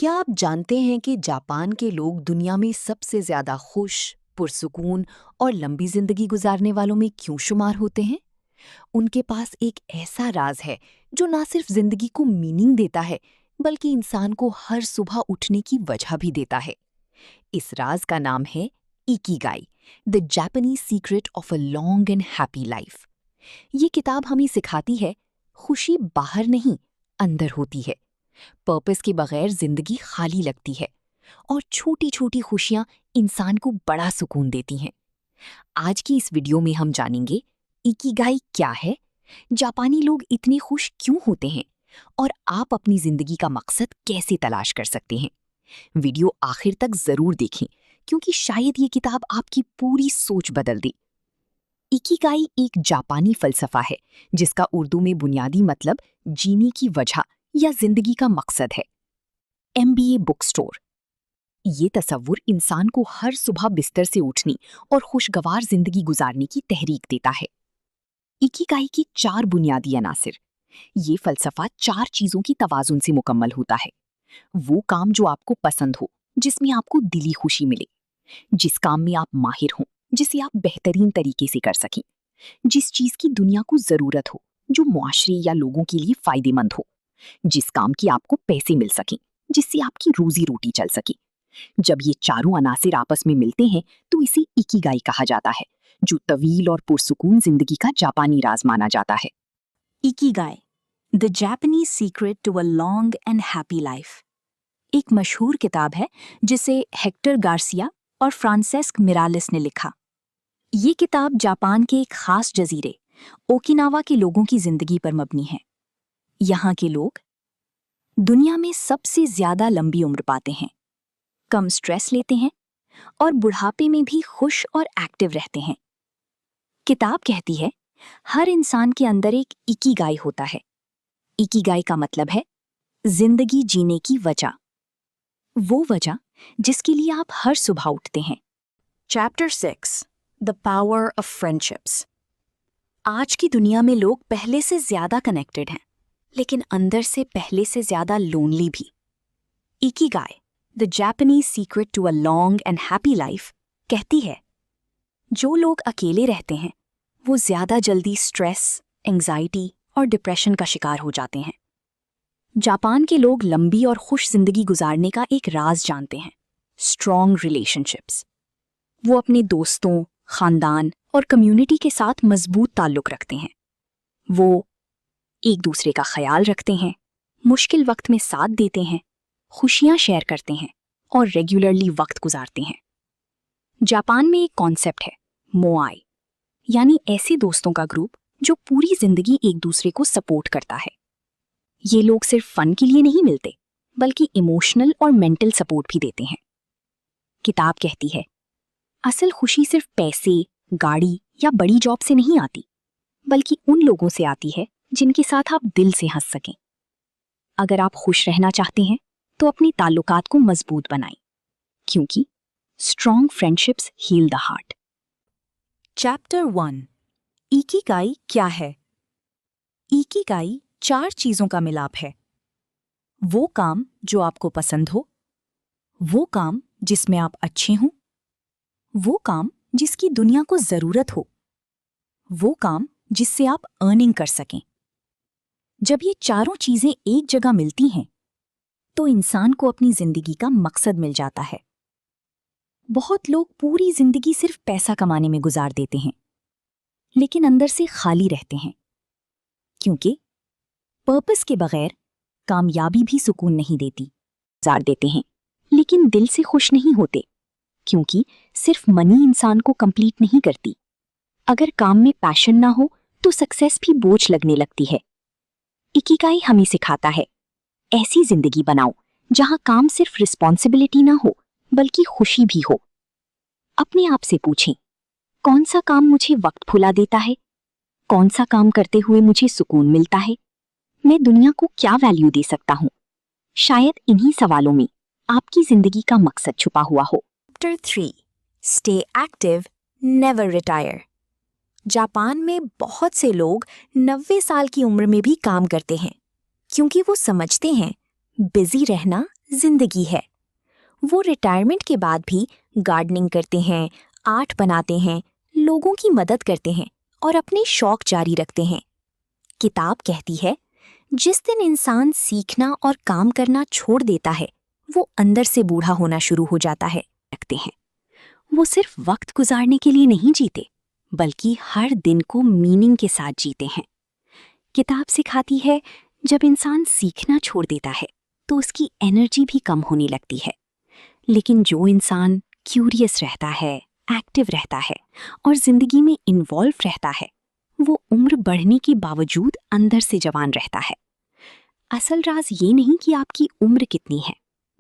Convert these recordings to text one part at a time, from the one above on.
क्या आप जानते हैं कि जापान के लोग दुनिया में सबसे ज्यादा खुश, पुरसुकून और लंबी जिंदगी गुजारने वालों में क्यों शुमार होते हैं? उनके पास एक ऐसा राज है जो ना सिर्फ जिंदगी को मीनिंग देता है, बल्कि इंसान को हर सुबह उठने की वजह भी देता है। इस राज का नाम है Ikigai, the Japanese secret of a long and happy life. ये किताब हमें सिखाती है, खुशी बाहर नहीं, अंदर होती है। पर्पस के बगैर जिंदगी खाली लगती है और छोटी छोटी खुशियां इंसान को बड़ा सुकून देती हैं। आज की इस वीडियो में हम जानेंगे इकिगाई क्या है, जापानी लोग इतने खुश क्यों होते हैं और आप अपनी जिंदगी का मकसद कैसे तलाश कर सकते हैं। वीडियो आखिर तक जरूर देखें, क्योंकि शायद ये किताब आपकी पूरी सोच बदल दे। इकिगाई एक जापानी फलसफा है जिसका उर्दू में बुनियादी मतलब जीने की वजह या जिंदगी का मकसद है। MBA book store. ये तसव्वुर इंसान को हर सुबह बिस्तर से उठने और खुशगवार जिंदगी गुजारने की तहरीक देता है। इकिगाई की 4 बुनियादी अनासिर। ये फलसफा 4 चीजों की तवाजुन से मुकम्मल होता है। वो काम जो आपको पसंद हो, जिसमें आपको दिली खुशी मिले, जिस काम में आप माहिर हों, जिसे आप बेहतरीन तरीके से कर सकें, जिस चीज की दुनिया को जरूरत हो, जो मुआशरे या लोगों के लिए फायदेमंद हो, जिस काम की आपको पैसे मिल सकें, जिससे आपकी रोजी रोटी चल सके। जब ये चारों अनासिर आपस में मिलते हैं तो इसे इकिगाई कहा जाता है, जो तवील और पुरसुकून जिंदगी का जापानी राज माना जाता है। Ikigai, the Japanese secret to a long and happy life, एक मशहूर किताब है जिसे हेक्टर गार्सिया और फ्रांसेस्क मिरालिस ने लिखा। ये किताब जापान के एक खास जजीरे ओकिनावा के लोगों की जिंदगी पर मबनी है। यहाँ के लोग दुनिया में सबसे ज्यादा लंबी उम्र पाते हैं, कम स्ट्रेस लेते हैं और बुढ़ापे में भी खुश और एक्टिव रहते हैं। किताब कहती है, हर इंसान के अंदर एक इकिगाई होता है। इकिगाई का मतलब है जिंदगी जीने की वजह, वो वजह जिसके लिए आप हर सुबह उठते हैं। Chapter 6, the power of friendships. आज की दुनिया में लोग पहले से ज्यादा कनेक्टेड हैं, लेकिन अंदर से पहले से ज्यादा लोनली भी। Ikigai, the Japanese secret to a long and happy life, कहती है, जो लोग अकेले रहते हैं वो ज्यादा जल्दी स्ट्रेस, एंजाइटी और डिप्रेशन का शिकार हो जाते हैं। जापान के लोग लंबी और खुश जिंदगी गुजारने का एक राज जानते हैं, स्ट्रॉन्ग रिलेशनशिप्स। वो अपने दोस्तों, खानदान और कम्युनिटी के साथ मजबूत ताल्लुक रखते हैं। वो एक दूसरे का ख्याल रखते हैं, मुश्किल वक्त में साथ देते हैं, खुशियां शेयर करते हैं और रेगुलरली वक्त गुजारते हैं। जापान में एक कॉन्सेप्ट है, मोआई, यानी ऐसे दोस्तों का ग्रुप जो पूरी जिंदगी एक दूसरे को सपोर्ट करता है। ये लोग सिर्फ फन के लिए नहीं मिलते, बल्कि इमोशनल और मेंटल सपोर्ट भी देते हैं। किताब कहती है, असल खुशी सिर्फ पैसे, गाड़ी या बड़ी जॉब से नहीं आती, बल्कि उन लोगों से आती है जिनके साथ आप दिल से हंस सकें। अगर आप खुश रहना चाहते हैं तो अपने ताल्लुकात को मजबूत बनाएं, क्योंकि strong friendships heal the heart. Chapter 1, Ikigai क्या है? इकिगाई 4 चीजों का मिलाप है। वो काम जो आपको पसंद हो, वो काम जिसमें आप अच्छे हों, वो काम जिसकी दुनिया को जरूरत हो, वो काम जिससे आप अर्निंग कर सकें। जब ये चारों चीजें एक जगह मिलती हैं तो इंसान को अपनी जिंदगी का मकसद मिल जाता है। बहुत लोग पूरी जिंदगी सिर्फ पैसा कमाने में गुजार देते हैं, लेकिन अंदर से खाली रहते हैं, क्योंकि पर्पस के बगैर कामयाबी भी सुकून नहीं देती। गुजार देते हैं, लेकिन दिल से खुश नहीं होते, क्योंकि सिर्फ मनी इंसान को कंप्लीट नहीं करती। अगर काम में पैशन ना हो तो सक्सेस भी बोझ लगने लगती है। इकिगाई हमें सिखाता है, ऐसी जिंदगी बनाओ जहां काम सिर्फ रिस्पॉन्सिबिलिटी ना हो, बल्कि खुशी भी हो। अपने आप से पूछें, कौन सा काम मुझे वक्त भुला देता है? कौन सा काम करते हुए मुझे सुकून मिलता है? मैं दुनिया को क्या वैल्यू दे सकता हूँ? शायद इन्हीं सवालों में आपकी जिंदगी का मकसद छुपा हुआ हो। Chapter 3, stay active, never retire. Japan में बहुत से लोग 90 साल की उम्र में भी काम करते हैं, क्योंकि वो समझते हैं बिजी रहना जिंदगी है। वो रिटायरमेंट के बाद भी गार्डनिंग करते हैं, आर्ट बनाते हैं, लोगों की मदद करते हैं और अपने शौक जारी रखते हैं। किताब कहती है, जिस दिन इंसान सीखना और काम करना छोड़ देता है, वो अंदर से बूढ़ा होना शुरू हो जाता है। रखते हैं। वो सिर्फ वक्त गुजारने के लिए नहीं जीते, बल्कि हर दिन को मीनिंग के साथ जीते हैं। किताब सिखाती है, जब इंसान सीखना छोड़ देता है, तो उसकी एनर्जी भी कम होने लगती है। लेकिन जो इंसान क्यूरियस रहता है, एक्टिव रहता है और जिंदगी में इन्वॉल्व रहता है, वो उम्र बढ़ने के बावजूद अंदर से जवान रहता है। असल राज ये नहीं कि आपकी उम्र कितनी है,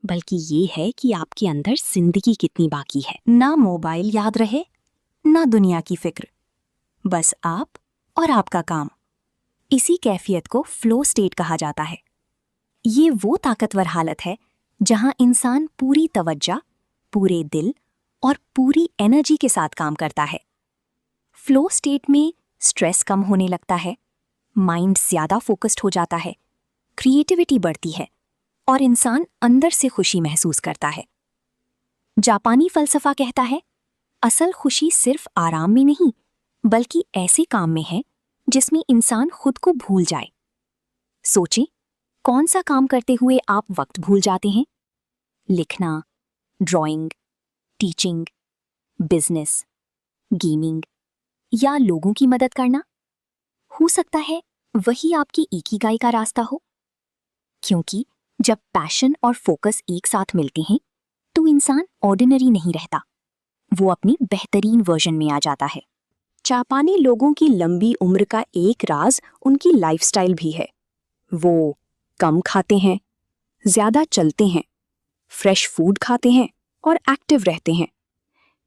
बल्कि ये है कि आपके अंदर जिंदगी कितनी बाकी है। ना मोबाइल याद रहे, ना दुनिया की फिक्र, बस आप और आपका काम। इसी कैफियत को फ्लो स्टेट कहा जाता है। ये वो ताकतवर हालत है जहां इंसान पूरी तवज्जो, पूरे दिल और पूरी एनर्जी के साथ काम करता है। फ्लो स्टेट में स्ट्रेस कम होने लगता है, माइंड ज्यादा फोकस्ड हो जाता है, क्रिएटिविटी बढ़ती है और इंसान अंदर से खुशी महसूस करता है। जापानी फलसफा कहता है, असल खुशी सिर्फ आराम में नहीं, बल्कि ऐसे काम में है जिसमें इंसान खुद को भूल जाए। सोचें, कौन सा काम करते हुए आप वक्त भूल जाते हैं? लिखना, ड्राइंग, टीचिंग, बिजनेस, गेमिंग या लोगों की मदद करना? हो सकता है वही आपकी इकिगाई का रास्ता हो। क्योंकि जब पैशन और फोकस एक साथ मिलते हैं, तो इंसान ऑर्डिनरी नहीं रहता, वो अपनी बेहतरीन वर्जन में आ जाता है। जापानी लोगों की लंबी उम्र का एक राज उनकी लाइफस्टाइल भी है। वो कम खाते हैं, ज्यादा चलते हैं, फ्रेश फूड खाते हैं और एक्टिव रहते हैं।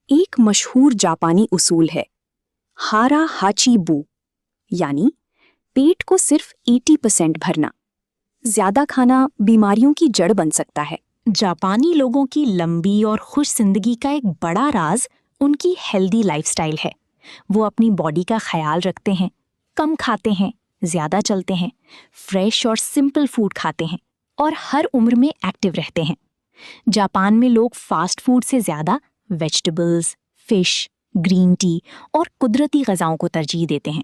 एक मशहूर जापानी उसूल है, हारा हाची बू, यानी पेट को सिर्फ 80% भरना। ज्यादा खाना बीमारियों की जड़ बन सकता है। जापानी लोगों की लंबी और खुश जिंदगी का एक बड़ा राज उनकी हेल्दी लाइफस्टाइल है। वो अपनी बॉडी का ख्याल रखते हैं, कम खाते हैं, ज्यादा चलते हैं, फ्रेश और सिंपल फूड खाते हैं और हर उम्र में एक्टिव रहते हैं। जापान में लोग फास्ट फूड से ज्यादा वेजिटेबल्स, फिश, ग्रीन टी और कुदरती ग़िज़ाओं को तरजीह देते हैं।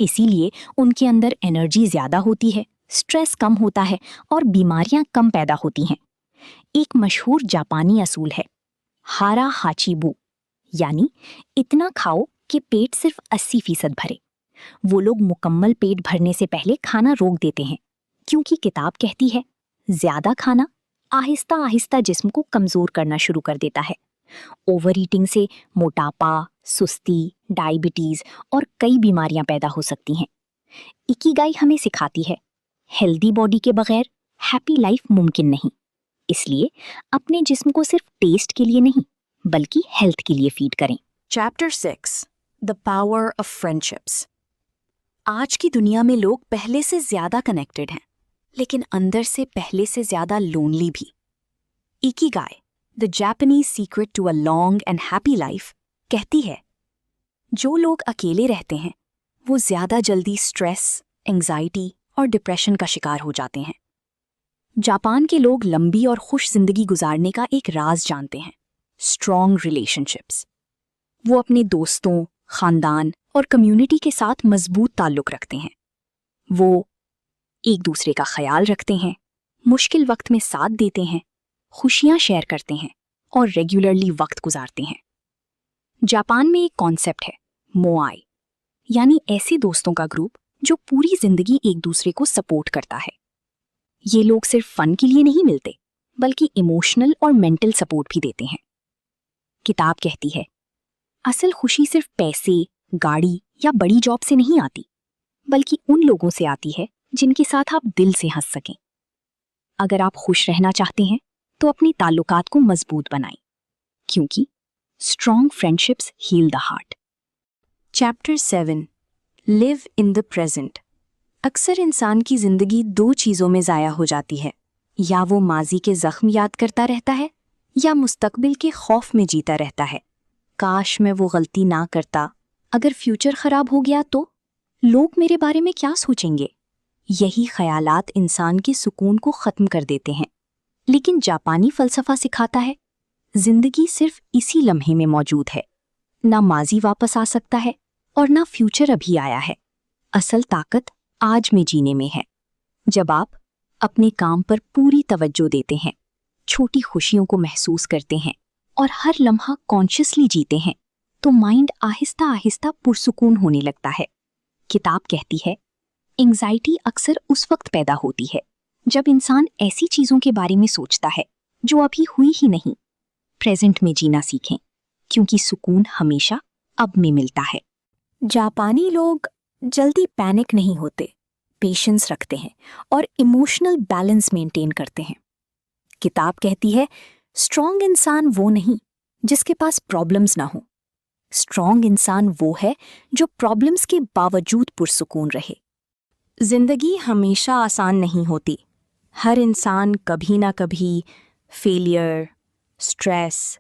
इसीलिए उनके अंदर एनर्जी ज्यादा होती है, स्ट्रेस कम होता है और बीमारियां कम पैदा होती हैं। एक मशहूर जापानी असूल है, हारा हाचीबू, यानी इतना खाओ कि पेट सिर्फ 80% भरे। वो लोग मुकम्मल पेट भरने से पहले खाना रोक देते हैं, क्योंकि किताब कहती है, ज्यादा खाना आहिस्ता आहिस्ता जिस्म को कमजोर करना शुरू कर देता है। ओवर ईटिंग से मोटापा, सुस्ती, डायबिटीज और कई बीमारियां पैदा हो सकती हैं। इकिगाई हमें सिखाती है, हेल्दी बॉडी के बगैर हैप्पी लाइफ मुमकिन नहीं। इसलिए अपने जिस्म को सिर्फ टेस्ट के लिए नहीं, बल्कि हेल्थ के लिए फीड करें। Chapter 6, the power of friendships. आज की दुनिया में लोग पहले से ज्यादा कनेक्टेड हैं, लेकिन अंदर से पहले से ज्यादा लोनली भी। Ikigai, the Japanese secret to a long and happy life, कहती है, जो लोग अकेले रहते हैं वो ज्यादा जल्दी स्ट्रेस, एंजाइटी और डिप्रेशन का शिकार हो जाते हैं। जापान के लोग लंबी और खुश जिंदगी गुजारने का एक राज जानते हैं, स्ट्रॉन्ग रिलेशनशिप्स। वो अपने दोस्तों, खानदान और कम्युनिटी के साथ मजबूत ताल्लुक रखते हैं। वो एक दूसरे का ख्याल रखते हैं, मुश्किल वक्त में साथ देते हैं, खुशियां शेयर करते हैं और रेगुलरली वक्त गुजारते हैं। जापान में एक कॉन्सेप्ट है, मोआई, यानी ऐसे दोस्तों का ग्रुप जो पूरी जिंदगी एक दूसरे को सपोर्ट करता है। ये लोग सिर्फ फन के लिए नहीं मिलते, बल्कि इमोशनल और मेंटल सपोर्ट भी देते हैं। किताब कहती है, असल खुशी सिर्फ पैसे, गाड़ी या बड़ी जॉब से नहीं आती, बल्कि उन लोगों से आती है जिनके साथ आप दिल से हंस सकें। अगर आप खुश रहना चाहते हैं तो अपनी ताल्लुकात को मजबूत बनाएं, क्योंकि strong friendships heal the heart. Chapter 7, live in the present. अक्सर इंसान की जिंदगी दो चीजों में जाया हो जाती है, या वो माजी के जख्म याद करता रहता है या मुस्तकबिल के खौफ में जीता रहता है। काश मैं वो गलती ना करता, अगर फ्यूचर खराब हो गया तो लोग मेरे बारे में क्या सोचेंगे। यही ख्यालात इंसान के सुकून को खत्म कर देते हैं। लेकिन जापानी फलसफा सिखाता है जिंदगी सिर्फ इसी लम्हे में मौजूद है। ना माजी वापस आ सकता है और ना फ्यूचर अभी आया है। असल ताकत आज में जीने में है। जब आप अपने काम पर पूरी तवज्जो देते हैं, छोटी खुशियों को महसूस करते हैं और हर लम्हा कॉन्शियसली जीते हैं, तो माइंड आहिस्ता आहिस्ता पुरसुकून होने लगता है। किताब कहती है एंग्जाइटी अक्सर उस वक्त पैदा होती है जब इंसान ऐसी चीजों के बारे में सोचता है जो अभी हुई ही नहीं। प्रेजेंट में जीना सीखें, क्योंकि सुकून हमेशा अब में मिलता है। जापानी लोग जल्दी पैनिक नहीं होते, पेशेंस रखते हैं और इमोशनल बैलेंस मेंटेन करते हैं। किताब कहती है स्ट्रॉन्ग इंसान वो नहीं जिसके पास प्रॉब्लम्स ना हो। स्ट्रॉन्ग इंसान वो है जो प्रॉब्लम्स के बावजूद पुरसुकून रहे। जिंदगी हमेशा आसान नहीं होती। हर इंसान कभी ना कभी फेलियर, स्ट्रेस,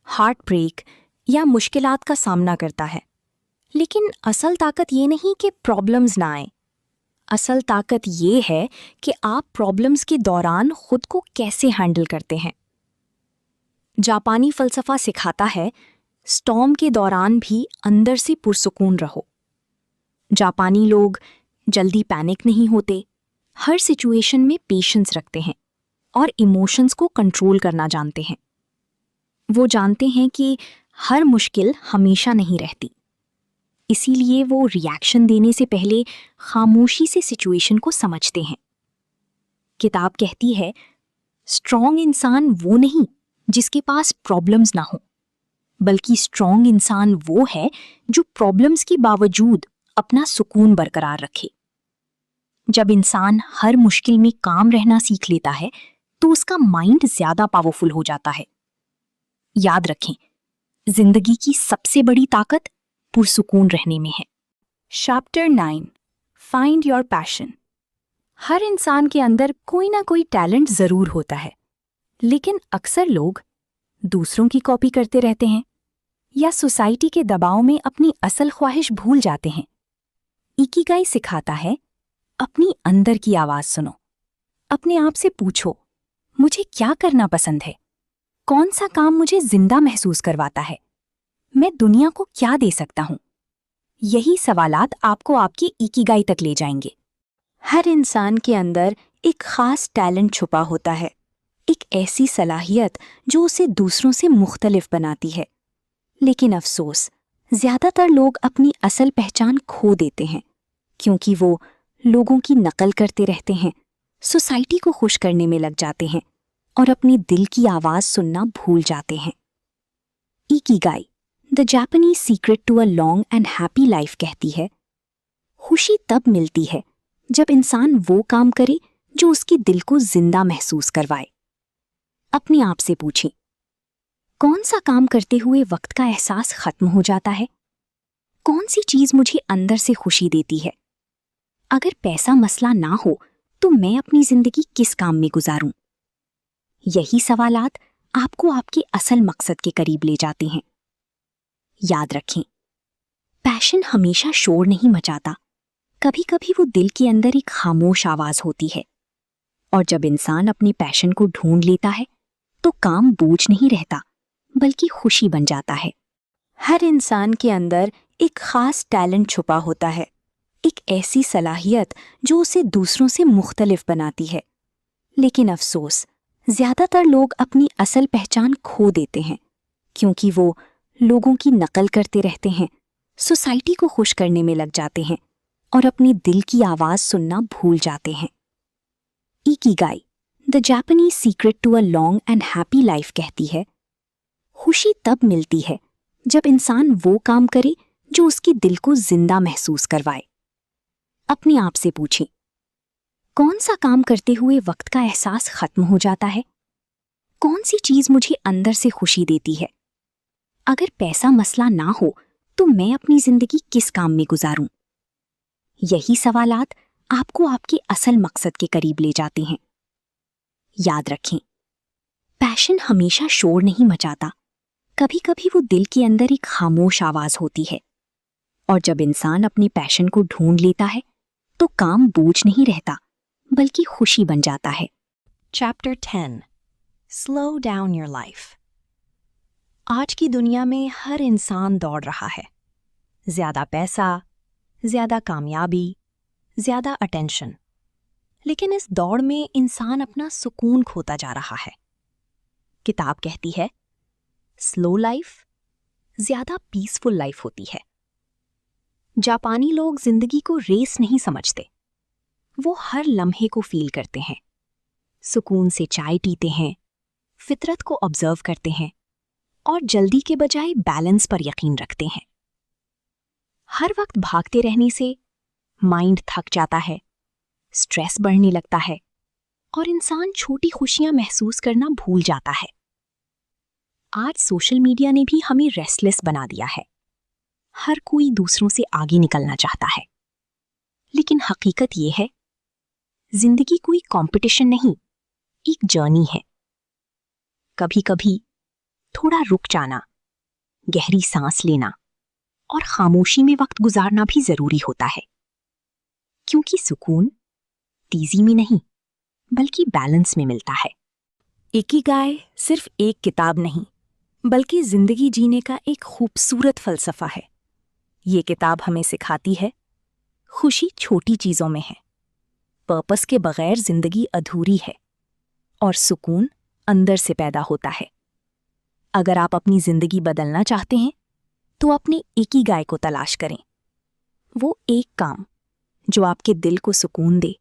हार्ट ब्रेक या मुश्किलात का सामना करता है। लेकिन असल ताकत ये नहीं कि प्रॉब्लम्स ना आए। असल ताकत ये है कि आप प्रॉब्लम्स के दौरान खुद को कैसे हैंडल करते हैं। जापानी फलसफा सिखाता है स्टॉर्म के दौरान भी अंदर से पुरसुकून रहो। जापानी लोग जल्दी पैनिक नहीं होते, हर सिचुएशन में पेशेंस रखते हैं और इमोशंस को कंट्रोल करना जानते हैं। वो जानते हैं कि हर मुश्किल हमेशा नहीं रहती, इसीलिए वो रिएक्शन देने से पहले खामोशी से सिचुएशन को समझते हैं। किताब कहती है स्ट्रॉन्ग इंसान वो नहीं जिसके पास प्रॉब्लम्स ना हो, बल्कि स्ट्रॉन्ग इंसान वो है जो प्रॉब्लम्स के बावजूद अपना सुकून बरकरार रखे। जब इंसान हर मुश्किल में काम रहना सीख लेता है तो उसका माइंड ज्यादा पावरफुल हो जाता है। याद रखें, जिंदगी की सबसे बड़ी ताकत पुरसुकून रहने में है। Chapter 9 find your passion. हर इंसान के अंदर कोई ना कोई टैलेंट जरूर होता है, लेकिन अक्सर लोग दूसरों की कॉपी करते रहते हैं या सोसाइटी के दबाव में अपनी असल ख्वाहिश भूल जाते हैं। इकिगाई सिखाता है अपनी अंदर की आवाज सुनो। अपने आप से पूछो, मुझे क्या करना पसंद है? कौन सा काम मुझे जिंदा महसूस करवाता है? मैं दुनिया को क्या दे सकता हूं? यही सवालात आपको आपकी इकिगाई तक ले जाएंगे। हर इंसान के अंदर एक खास टैलेंट छुपा होता है, एक ऐसी सलाहियत जो उसे दूसरों से मुख्तलिफ बनाती है। लेकिन अफसोस, ज्यादातर लोग अपनी असल पहचान खो देते हैं, क्योंकि वो लोगों की नकल करते रहते हैं, सोसाइटी को खुश करने में लग जाते हैं और अपने दिल की आवाज सुनना भूल जाते हैं। Ikigai, the Japanese secret to a long and happy life कहती है खुशी तब मिलती है जब इंसान वो काम करे जो उसके दिल को जिंदा महसूस करवाए। अपने आप से पूछें, कौन सा काम करते हुए वक्त का एहसास खत्म हो जाता है? कौन सी चीज मुझे अंदर से खुशी देती है? अगर पैसा मसला ना हो तो मैं अपनी जिंदगी किस काम में गुजारूं? यही सवालात आपको आपके असल मकसद के करीब ले जाते हैं। याद रखें, पैशन हमेशा शोर नहीं मचाता। कभी कभी वो दिल के अंदर एक खामोश आवाज होती है, और जब इंसान अपने पैशन को ढूंढ लेता है तो काम बोझ नहीं रहता, बल्कि खुशी बन जाता है। हर इंसान के अंदर एक खास टैलेंट छुपा होता है, एक ऐसी सलाहियत जो उसे दूसरों से मुख्तलिफ बनाती है। लेकिन अफसोस, ज्यादातर लोग अपनी असल पहचान खो देते हैं, क्योंकि वो लोगों की नकल करते रहते हैं, सोसाइटी को खुश करने में लग जाते हैं और अपने दिल की आवाज सुनना भूल जाते हैं। Ikigai, the Japanese secret to a long and happy life कहती है खुशी तब मिलती है जब इंसान वो काम करे जो उसके दिल को जिंदा महसूस करवाए। अपने आप से पूछें, कौन सा काम करते हुए वक्त का एहसास खत्म हो जाता है? कौन सी चीज मुझे अंदर से खुशी देती है? अगर पैसा मसला ना हो तो मैं अपनी जिंदगी किस काम में गुजारूं? यही सवालात आपको आपके असल मकसद के करीब ले जाते हैं। याद रखें, पैशन हमेशा शोर नहीं मचाता। कभी कभी वो दिल के अंदर एक खामोश आवाज होती है, और जब इंसान अपने पैशन को ढूंढ लेता है तो काम बोझ नहीं रहता, बल्कि खुशी बन जाता है। Chapter 10 Slow down your life. आज की दुनिया में हर इंसान दौड़ रहा है। ज्यादा पैसा, ज्यादा कामयाबी, ज्यादा अटेंशन। लेकिन इस दौड़ में इंसान अपना सुकून खोता जा रहा है। किताब कहती है, स्लो लाइफ ज्यादा पीसफुल लाइफ होती है। जापानी लोग जिंदगी को रेस नहीं समझते। वो हर लम्हे को फील करते हैं। सुकून से चाय पीते हैं, फितरत को ऑब्जर्व करते हैं और जल्दी के बजाय बैलेंस पर यकीन रखते हैं। हर वक्त भागते रहने से माइंड थक जाता है, स्ट्रेस बढ़ने लगता है और इंसान छोटी खुशियां महसूस करना भूल जाता है। आज सोशल मीडिया ने भी हमें रेस्टलेस बना दिया है। हर कोई दूसरों से आगे निकलना चाहता है। लेकिन हकीकत यह है, जिंदगी कोई कंपटीशन नहीं, एक जर्नी है। कभी कभी थोड़ा रुक जाना, गहरी सांस लेना और खामोशी में वक्त गुजारना भी जरूरी होता है। क्योंकि सुकून तेजी में नहीं, बल्कि बैलेंस में मिलता है। इकिगाई सिर्फ एक किताब नहीं, बल्कि जिंदगी जीने का एक खूबसूरत फलसफा है। ये किताब हमें सिखाती है, खुशी छोटी चीजों में है, पर्पस के बगैर जिंदगी अधूरी है और सुकून अंदर से पैदा होता है। अगर आप अपनी जिंदगी बदलना चाहते हैं तो अपने इकिगाई को तलाश करें। वो एक काम जो आपके दिल को सुकून दे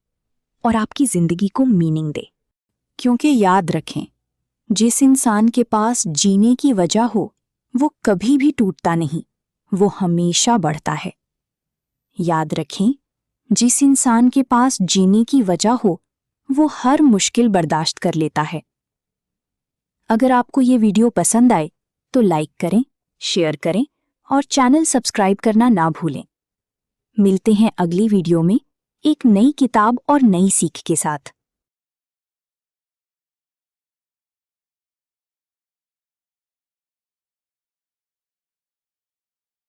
और आपकी जिंदगी को मीनिंग दे। क्योंकि याद रखें, जिस इंसान के पास जीने की वजह हो वो कभी भी टूटता नहीं, वो हमेशा बढ़ता है। याद रखें, जिस इंसान के पास जीने की वजह हो वो हर मुश्किल बर्दाश्त कर लेता है। अगर आपको ये वीडियो पसंद आए तो लाइक करें, शेयर करें और चैनल सब्सक्राइब करना ना भूलें। मिलते हैं अगली वीडियो में एक नई किताब और नई सीख के साथ।